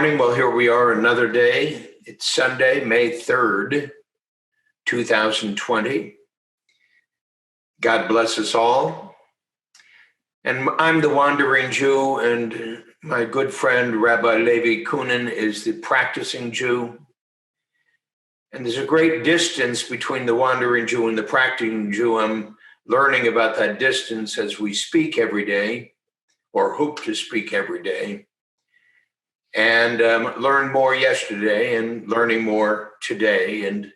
morning. Well, here we are another day. It's Sunday, May 3rd, 2020. God bless us all. And I'm the Wandering Jew, and my good friend, Rabbi Levi Cunin, is the practicing Jew. And there's a great distance between the Wandering Jew and the practicing Jew. I'm learning about that distance as we speak every day, or hope to speak every day. And learned more yesterday and learning more today, and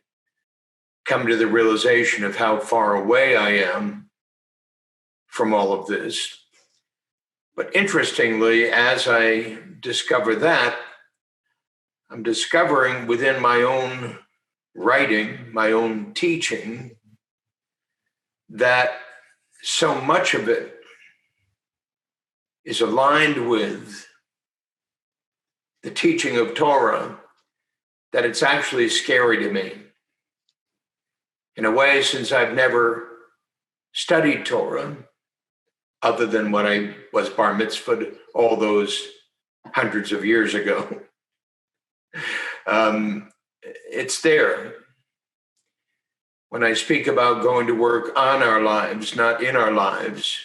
come to the realization of how far away I am from all of this. But interestingly, as I discover that, I'm discovering within my own writing, my own teaching, that so much of it is aligned with the teaching of Torah that it's actually scary to me. In a way, since I've never studied Torah, other than when I was bar mitzvahed all those hundreds of years ago, it's there. When I speak about going to work on our lives, not in our lives,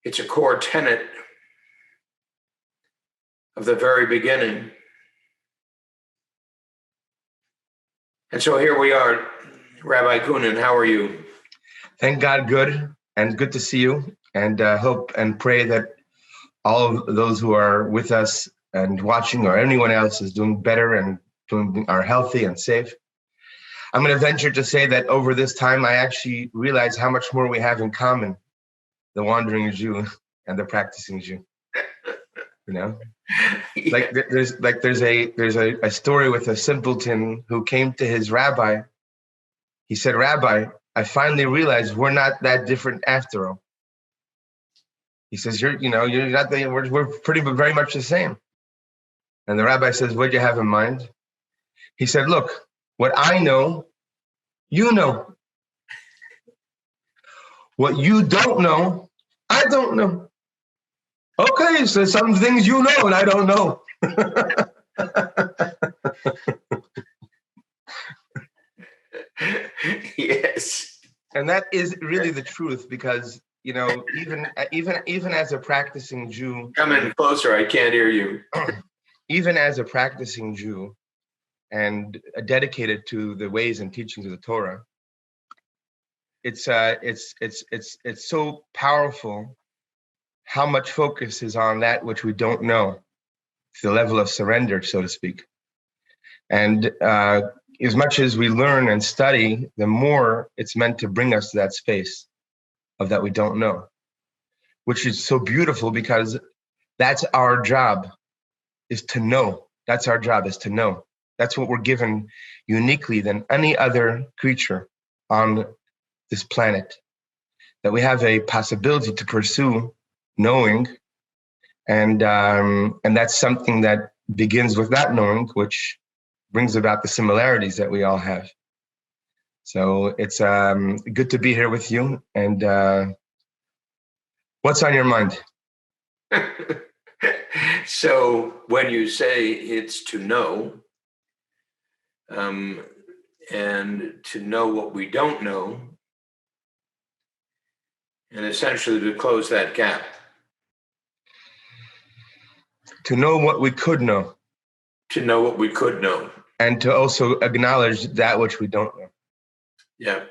it's a core tenet of the very beginning. And so here we are. Rabbi Cunin, how are you? Thank God, good, and good to see you, and hope and pray that all of those who are with us and watching, or anyone else, is doing better and are healthy and safe. I'm going to venture to say that over this time, I actually realize how much more we have in common, the wandering Jew and the practicing Jew. You know, yeah. there's a story with a simpleton who came to his rabbi. He said, "Rabbi, I finally realized we're not that different after all." He says, "You're not we're very much the same." And the rabbi says, "What do you have in mind?" He said, "Look, what I know, you know. What you don't know, I don't know. Okay, so some things you know and I don't know." Yes. And that is really the truth, because, even as a practicing Jew. Come in closer, I can't hear you. Even as a practicing Jew and dedicated to the ways and teachings of the Torah, it's so powerful how much focus is on that which we don't know, to the level of surrender, so to speak. And as much as we learn and study, the more it's meant to bring us to that space of that we don't know, which is so beautiful, because that's our job, is to know. That's our job, is to know. That's what we're given uniquely than any other creature on this planet, that we have a possibility to pursue knowing, and that's something that begins with that knowing, which brings about the similarities that we all have. So it's good to be here with you. And what's on your mind? So when you say it's to know, and to know what we don't know, and essentially to close that gap. To know what we could know. To know what we could know. And to also acknowledge that which we don't know. Yeah.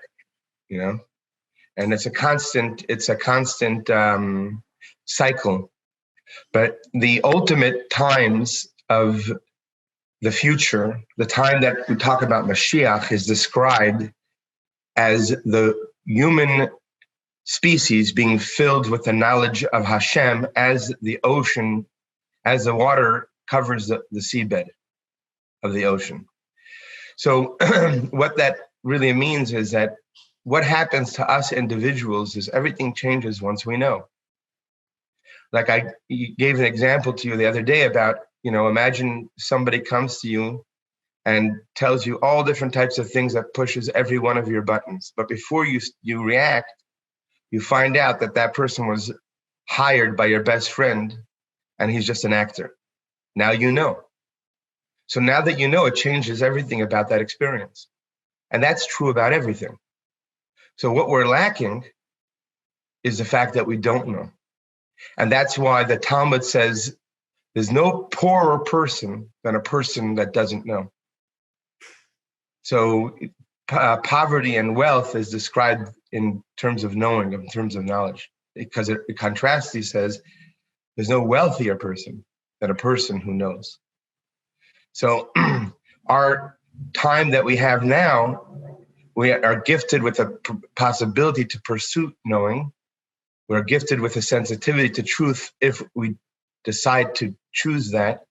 And it's a constant cycle. But the ultimate times of the future, the time that we talk about Mashiach, is described as the human species being filled with the knowledge of Hashem as the ocean, as the water covers the seabed of the ocean. So what that really means is that what happens to us individuals is everything changes once we know. Like I gave an example to you the other day about, imagine somebody comes to you and tells you all different types of things that pushes every one of your buttons. But before you react, you find out that person was hired by your best friend and he's just an actor. Now you know. So now that you know, it changes everything about that experience. And that's true about everything. So what we're lacking is the fact that we don't know. And that's why the Talmud says there's no poorer person than a person that doesn't know. So poverty and wealth is described in terms of knowing, in terms of knowledge, because it contrasts, he says, there's no wealthier person than a person who knows. So our time that we have now, we are gifted with a possibility to pursue knowing. We're gifted with a sensitivity to truth if we decide to choose that.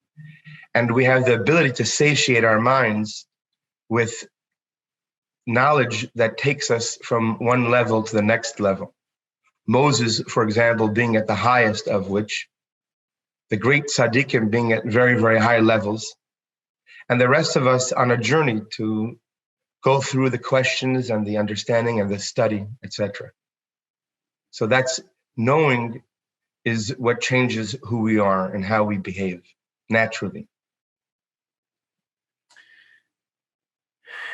And we have the ability to satiate our minds with knowledge that takes us from one level to the next level. Moses, for example, being at the highest of which, the great tzaddikim being at very, very high levels, and the rest of us on a journey to go through the questions and the understanding and the study, etc. So that's knowing is what changes who we are and how we behave naturally.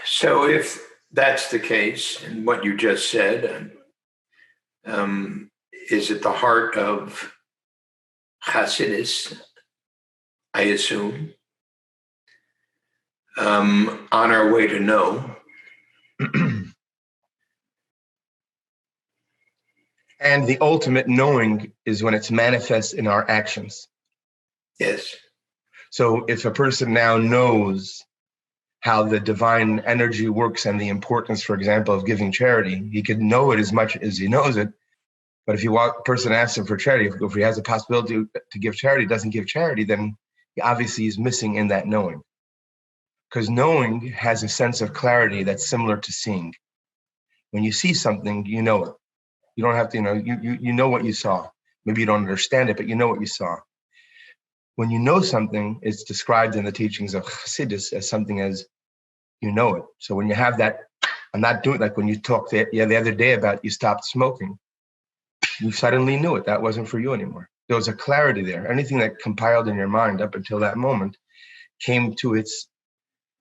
So if that's the case, and what you just said is at the heart of Hasidus, I assume, on our way to know. And the ultimate knowing is when it's manifest in our actions. Yes. So if a person now knows how the divine energy works and the importance, for example, of giving charity, he could know it as much as he knows it. But if a person asks him for charity, if he has a possibility to give charity, doesn't give charity, then he obviously is missing in that knowing. Because knowing has a sense of clarity that's similar to seeing. When you see something, you know it. You don't have to, you know what you saw. Maybe you don't understand it, but you know what you saw. When you know something, it's described in the teachings of Hasidus as something as you know it. So when you have that, I'm not doing, like when you talked the other day about you stopped smoking, you suddenly knew it. That wasn't for you anymore. There was a clarity there. Anything that compiled in your mind up until that moment came to its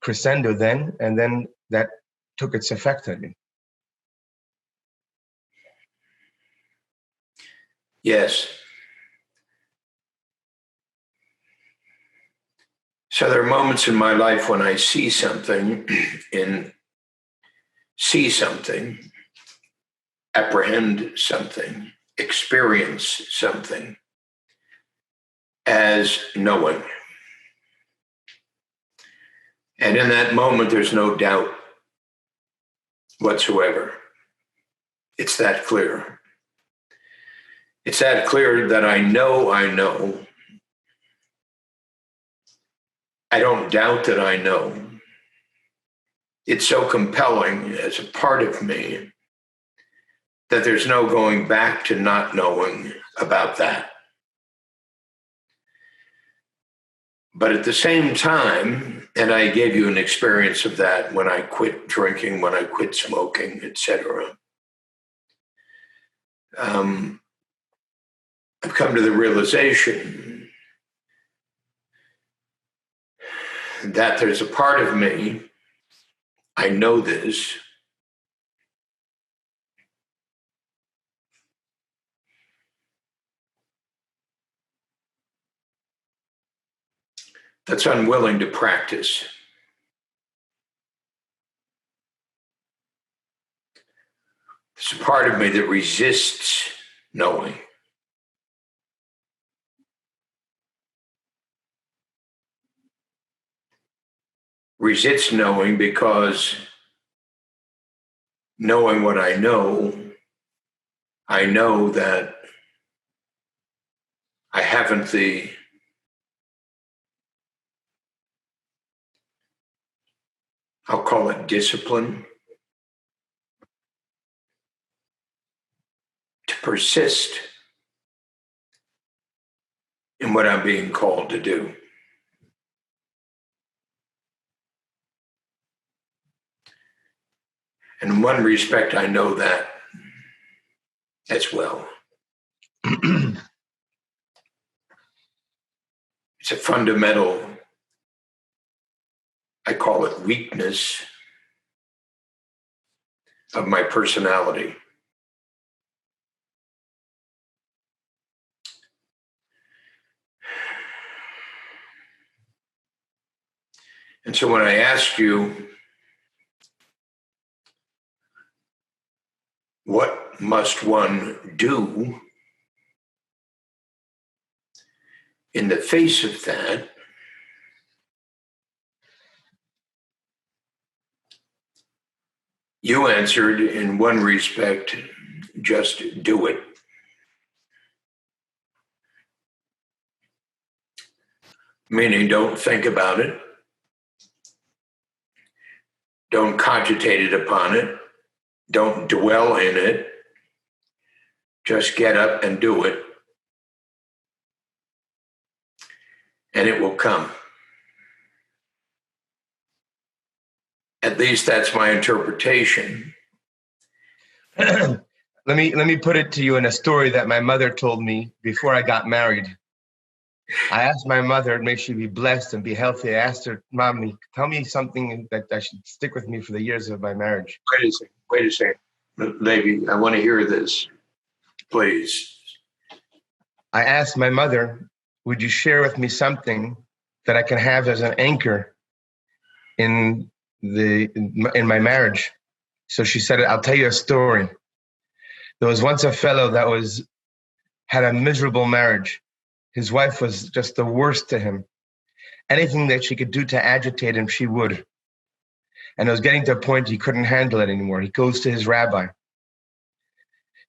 crescendo then, and then that took its effect on you. Yes. So there are moments in my life when I see something, apprehend something, experience something as knowing. And in that moment, there's no doubt whatsoever. It's that clear. It's that clear that I know. I don't doubt that I know. It's so compelling as a part of me that there's no going back to not knowing about that. But at the same time, and I gave you an experience of that when I quit drinking, when I quit smoking, etc. I've come to the realization that there's a part of me, I know this, that's unwilling to practice. There's a part of me that resists knowing. Resists knowing because knowing what I know that I haven't the I'll call it discipline to persist in what I'm being called to do. And in one respect, I know that as well. It's It's a fundamental, I call it weakness of my personality. And so when I asked you, what must one do in the face of that, you answered in one respect, just do it. Meaning don't think about it. Don't cogitate it upon it. Don't dwell in it. Just get up and do it. And it will come. At least that's my interpretation. Let me put it to you in a story that my mother told me before I got married. I asked my mother, may she be blessed and be healthy. I asked her, Mommy, tell me something that should stick with me for the years of my marriage. Wait a second. Levi, I want to hear this, please. I asked my mother, would you share with me something that I can have as an anchor in my marriage? So she said, I'll tell you a story. There was once a fellow that had a miserable marriage. His wife was just the worst to him. Anything that she could do to agitate him, she would. And it was getting to a point he couldn't handle it anymore. He goes to his rabbi.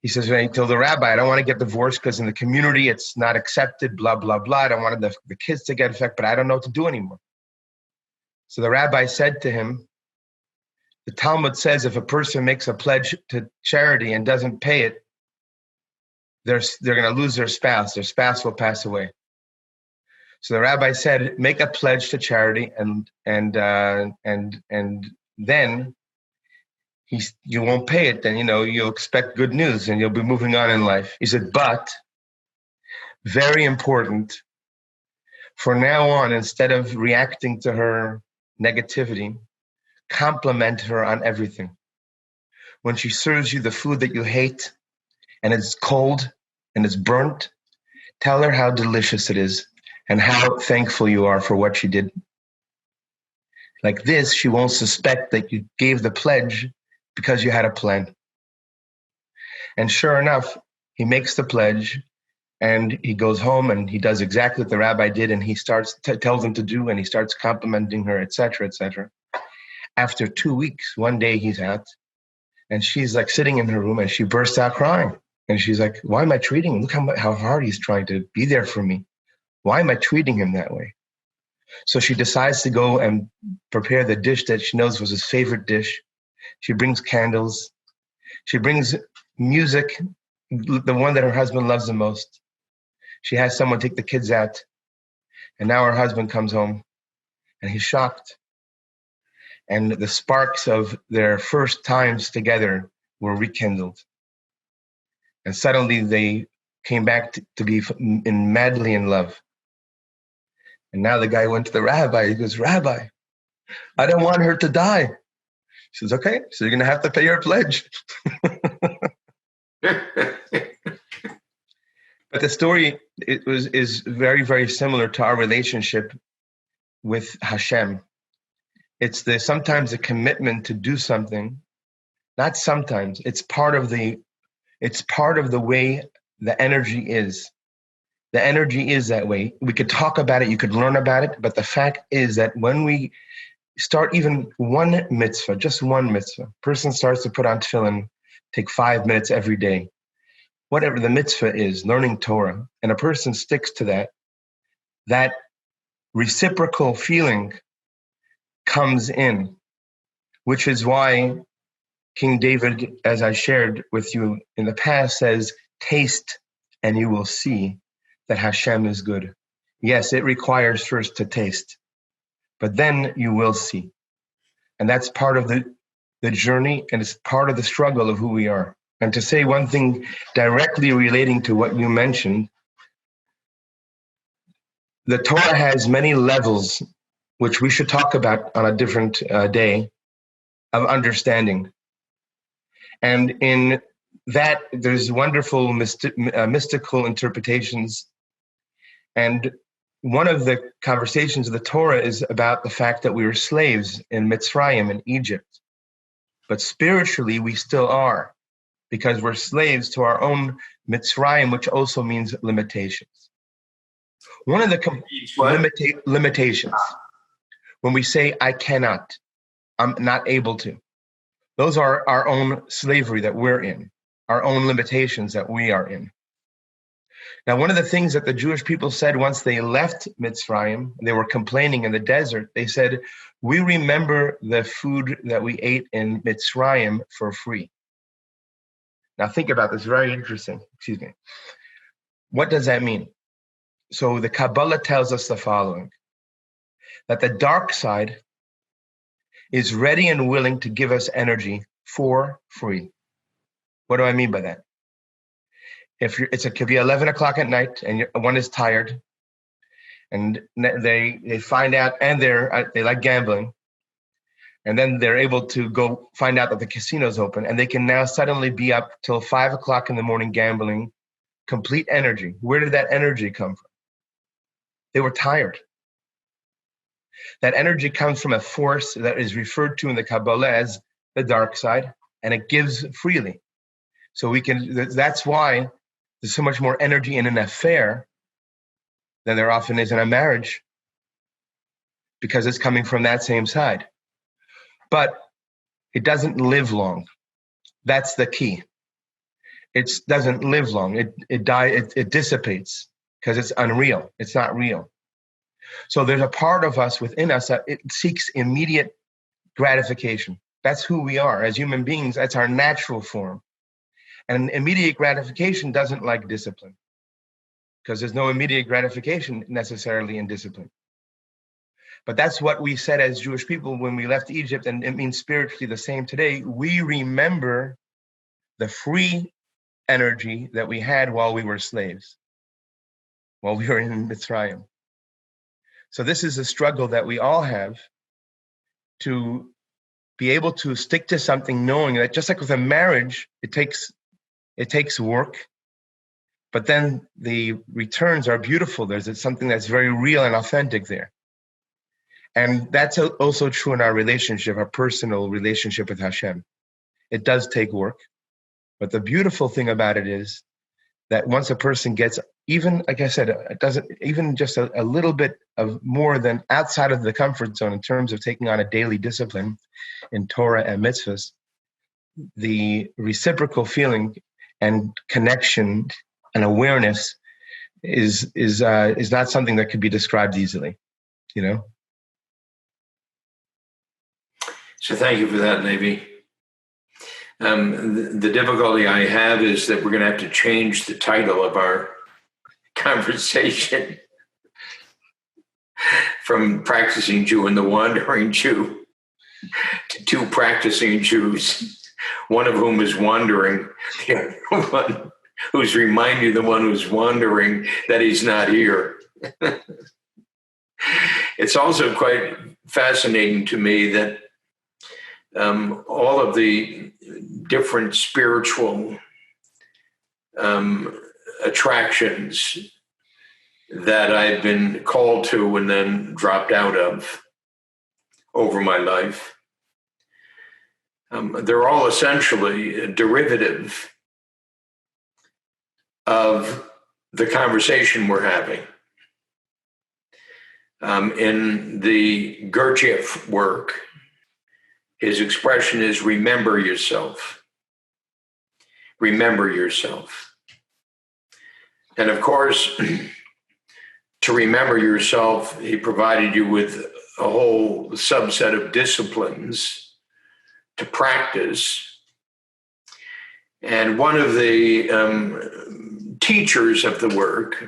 He says, he told the rabbi, I don't want to get divorced because in the community it's not accepted, blah, blah, blah. I don't want the kids to get affected, but I don't know what to do anymore. So the rabbi said to him, the Talmud says if a person makes a pledge to charity and doesn't pay it, they're going to lose their spouse. Their spouse will pass away. So the rabbi said, make a pledge to charity, and then you won't pay it. Then you'll expect good news, and you'll be moving on in life. He said, but very important. For now on, instead of reacting to her negativity, compliment her on everything. When she serves you the food that you hate, and it's cold and it's burnt, tell her how delicious it is and how thankful you are for what she did. Like this, she won't suspect that you gave the pledge because you had a plan. And sure enough, he makes the pledge and he goes home and he does exactly what the rabbi did, and he starts tells him to do, and he starts complimenting her, etc., etc. After 2 weeks, one day he's out and she's like sitting in her room and she bursts out crying. And she's like, why am I treating him? Look how hard he's trying to be there for me. Why am I treating him that way? So she decides to go and prepare the dish that she knows was his favorite dish. She brings candles. She brings music, the one that her husband loves the most. She has someone take the kids out. And now her husband comes home and he's shocked. And the sparks of their first times together were rekindled. And suddenly they came back to be madly in love. And now the guy went to the rabbi. He goes, Rabbi, I don't want her to die. He says, okay, so you're going to have to pay your pledge. But the story is very, very similar to our relationship with Hashem. It's sometimes a commitment to do something. Not sometimes. It's part of the way the energy is. The energy is that way. We could talk about it, you could learn about it, but the fact is that when we start even one mitzvah, just one mitzvah, person starts to put on tefillin, take 5 minutes every day, whatever the mitzvah is, learning Torah, and a person sticks to that reciprocal feeling comes in, which is why King David, as I shared with you in the past, says, taste and you will see that Hashem is good. Yes, it requires first to taste, but then you will see. And that's part of the journey, and it's part of the struggle of who we are. And to say one thing directly relating to what you mentioned, the Torah has many levels, which we should talk about on a different day, of understanding. And in that, there's wonderful mystical interpretations. And one of the conversations of the Torah is about the fact that we were slaves in Mitzrayim, in Egypt. But spiritually, we still are, because we're slaves to our own Mitzrayim, which also means limitations. One of the limitations, when we say, I cannot, I'm not able to, those are our own slavery that we're in, our own limitations that we are in. Now, one of the things that the Jewish people said once they left Mitzrayim, they were complaining in the desert, they said, we remember the food that we ate in Mitzrayim for free. Now, think about this, very interesting, excuse me. What does that mean? So the Kabbalah tells us the following, that the dark side is ready and willing to give us energy for free. What do I mean by that? It could be 11 o'clock at night and one is tired and they find out, and they like gambling, and then they're able to go find out that the casino's open, and they can now suddenly be up till 5 o'clock in the morning gambling, complete energy. Where did that energy come from? They were tired. That energy comes from a force that is referred to in the Kabbalah as the dark side, and it gives freely. So that's why there's so much more energy in an affair than there often is in a marriage, because it's coming from that same side. But it doesn't live long. That's the key. It doesn't live long. It dissipates because it's unreal. It's not real. So there's a part of us within us that it seeks immediate gratification. That's who we are as human beings. That's our natural form. And immediate gratification doesn't like discipline, because there's no immediate gratification necessarily in discipline. But that's what we said as Jewish people when we left Egypt, and it means spiritually the same today. We remember the free energy that we had while we were slaves, while we were in Mitzrayim. So this is a struggle that we all have, to be able to stick to something, knowing that just like with a marriage, it takes work, but then the returns are beautiful. There's something that's very real and authentic there. And that's also true in our relationship, our personal relationship with Hashem. It does take work, but the beautiful thing about it is that once a person gets, even, like I said, it doesn't even just a little bit of more than outside of the comfort zone in terms of taking on a daily discipline in Torah and mitzvahs, the reciprocal feeling and connection and awareness is not something that could be described easily, you know? So thank you for that, Levi. The difficulty I have is that we're going to have to change the title of our conversation from Practicing Jew and the Wandering Jew to two practicing Jews, one of whom is wandering, the other one who's reminding the one who's wandering that he's not here. It's also quite fascinating to me that all of the different spiritual attractions that I've been called to and then dropped out of over my life, they're all essentially a derivative of the conversation we're having. In the Gurdjieff work, his expression is remember yourself. Remember yourself. And of course, to remember yourself, he provided you with a whole subset of disciplines to practice. And one of the teachers of the work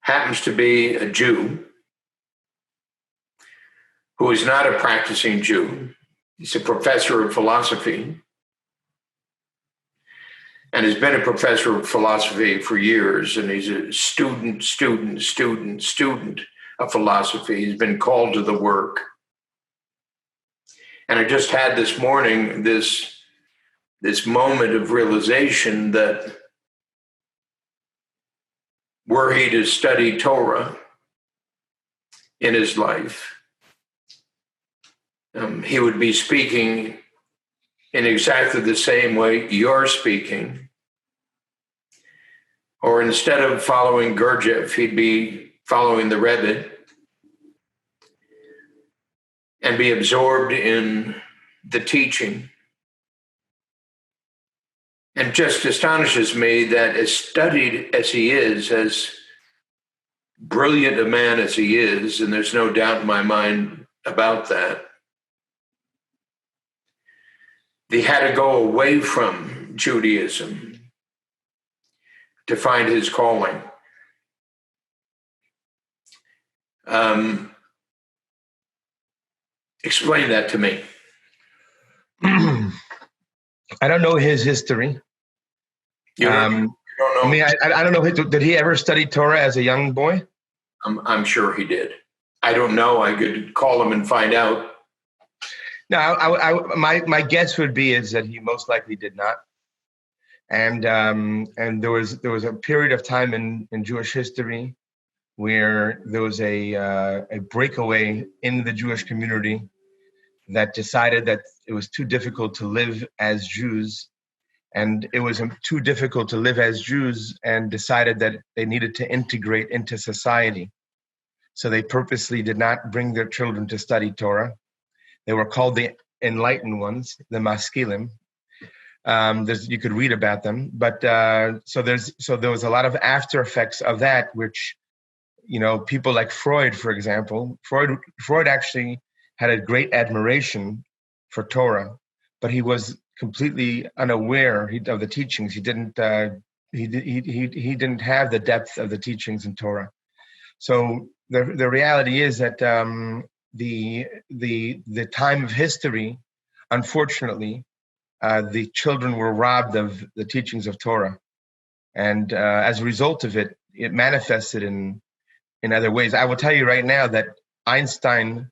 happens to be a Jew who is not a practicing Jew. He's a professor of philosophy. and has been a professor of philosophy for years. And he's a student of philosophy. He's been called to the work. And I just had this morning this moment of realization that were he to study Torah in his life, he would be speaking in exactly the same way you're speaking. Or instead of following Gerber, he'd be following the Rabbi and be absorbed in the teaching. And just astonishes me that as studied as he is, as brilliant a man as he is, and there's no doubt in my mind about that, he had to go away from Judaism to find his calling. Explain that to me. I don't know his history. You don't know? I mean, I don't know. Did he ever study Torah as a young boy? I'm sure he did. I don't know. I could call him and find out. No, my guess would be is that he most likely did not. And there was a period of time in Jewish history where there was a breakaway in the Jewish community that decided that it was too difficult to live as Jews, and it was too difficult to live as Jews, and decided that they needed to integrate into society. So they purposely did not bring their children to study Torah. They were called the enlightened ones, the maskilim. You could read about them, but so there was a lot of after effects of that, which, people like Freud, for example, Freud actually had a great admiration for Torah, but he was completely unaware of the teachings. He didn't have the depth of the teachings in Torah. So the reality is that the time of history, unfortunately, the children were robbed of the teachings of Torah, and as a result of it, it manifested in other ways. I will tell you right now that Einstein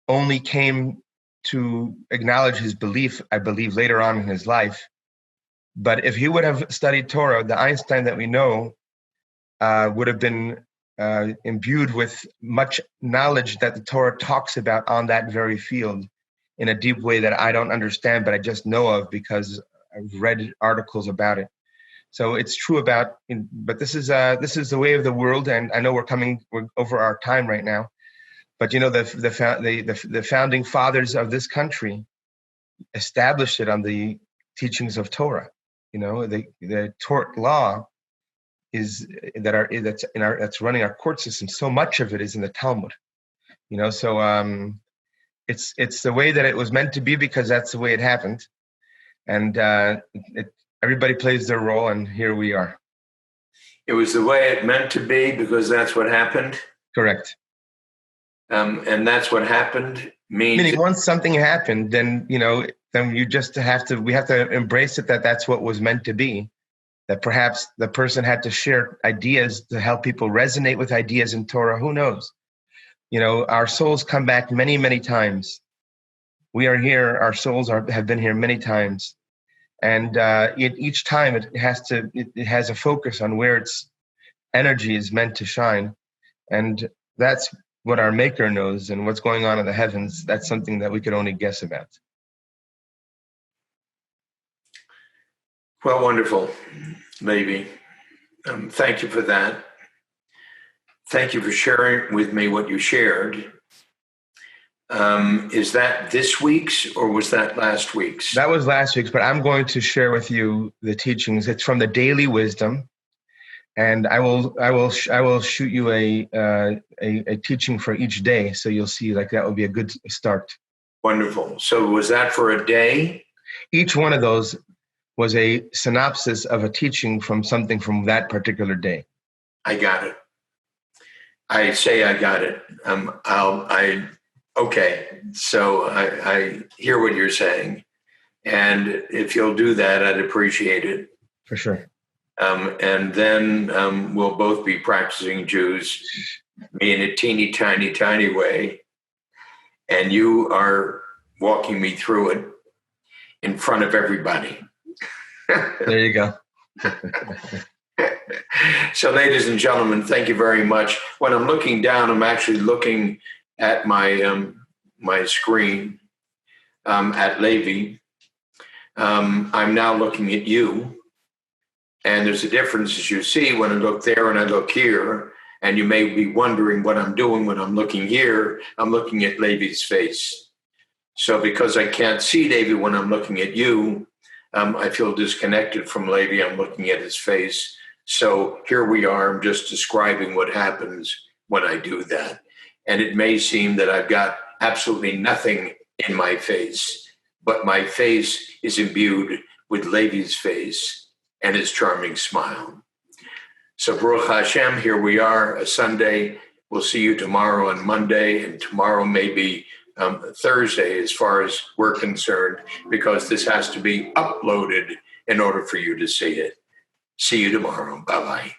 only came to acknowledge his belief, I believe, later on in his life. But if he would have studied Torah, the Einstein that we know would have been imbued with much knowledge that the Torah talks about on that very field in a deep way that I don't understand, but I just know of because I've read articles about it. So it's true but this is the way of the world, and I know we're over our time right now. But the founding fathers of this country established it on the teachings of Torah. The tort law that's running our court system. So much of it is in the Talmud. So it's the way that it was meant to be, because that's the way it happened, and everybody plays their role, and here we are. It was the way it meant to be because that's what happened. Correct. And that's what happened meaning once something happened, then you just we have to embrace it, that's what was meant to be, that perhaps the person had to share ideas to help people resonate with ideas in Torah. Who knows? Our souls come back many, many times. We are here. Our souls have been here many times. And each time it has a focus on where its energy is meant to shine. And that's what our Maker knows, and what's going on in the heavens. That's something that we could only guess about. Well, wonderful, Levi. Thank you for that. Thank you for sharing with me what you shared. Is that this week's, or was that last week's? That was last week's, but I'm going to share with you the teachings. It's from the Daily Wisdom, and I will shoot you a teaching for each day, so you'll see that will be a good start. Wonderful. So was that for a day? Each one of those was a synopsis of a teaching from something from that particular day. I got it. I got it. Okay. So I hear what you're saying. And if you'll do that, I'd appreciate it. For sure. And then we'll both be practicing Jews, me in a teeny tiny way, and you are walking me through it in front of everybody. There you go. So, ladies and gentlemen, thank you very much. When I'm looking down, I'm actually looking at my my screen at Levi. I'm now looking at you, and there's a difference, as you see, when I look there and I look here. And you may be wondering what I'm doing when I'm looking here. I'm looking at Levi's face. So because I can't see Levi when I'm looking at you, I feel disconnected from Levi. I'm looking at his face. So here we are. I'm just describing what happens when I do that. And it may seem that I've got absolutely nothing in my face, but my face is imbued with Levi's face and his charming smile. So Baruch Hashem, here we are, a Sunday. We'll see you tomorrow on Monday, and tomorrow may be Thursday as far as we're concerned, because this has to be uploaded in order for you to see it. See you tomorrow. Bye-bye.